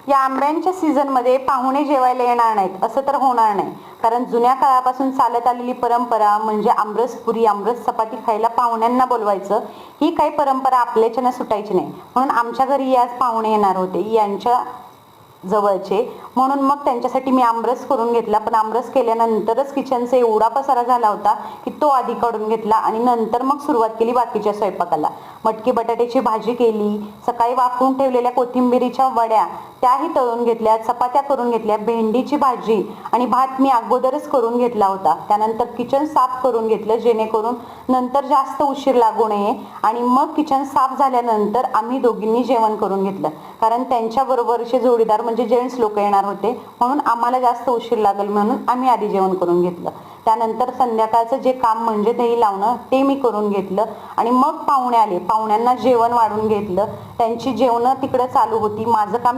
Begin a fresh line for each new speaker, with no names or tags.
या आंब्यांच्या सीझनमध्ये पाहुणे जेवायला येणार नाहीत असं तर होणार नाही, कारण जुन्या काळापासून चालत आलेली परंपरा म्हणजे आमरसपुरी आमरस चपाती खायला पाहुण्यांना बोलवायचं. ही काही परंपरा आपल्याच्यानं सुटायची नाही, म्हणून आमच्या घरी आज पाहुणे येणार होते यांच्या जवळचे, म्हणून मग त्यांच्यासाठी मी आमरस करून घेतला. पण आमरस केल्यानंतरच किचनचा एवढा पसारा झाला होता की तो आधी काढून घेतला आणि नंतर मग सुरुवात केली बाकीच्या स्वयंपाकाला. मटकी बटाट्याची भाजी केली, सकाळी वाफवून ठेवलेल्या कोथिंबिरीच्या वड्या त्याही तळून घेतल्या, चपात्या करून घेतल्या, भेंडीची भाजी आणि भात मी अगोदरच करून घेतला होता. त्यानंतर किचन साफ करून घेतलं जेणेकरून नंतर जास्त उशीर लागू नये. आणि मग किचन साफ झाल्यानंतर आम्ही दोघींनी जेवण करून घेतलं, कारण त्यांच्याबरोबरचे जोडीदार म्हणजे जेंट्स लोक येणार होते, म्हणून आम्हाला जास्त उशीर लागेल म्हणून आम्ही आधी जेवण करून घेतलं. त्यानंतर संध्याकाळचं जे काम म्हणजे दही लावणं ते मी करून घेतलं आणि मग पाहुणे आले, पाहुण्यांना जेवण वाढून घेतलं. त्यांची जेवणं तिकडं चालू होती, माझं काम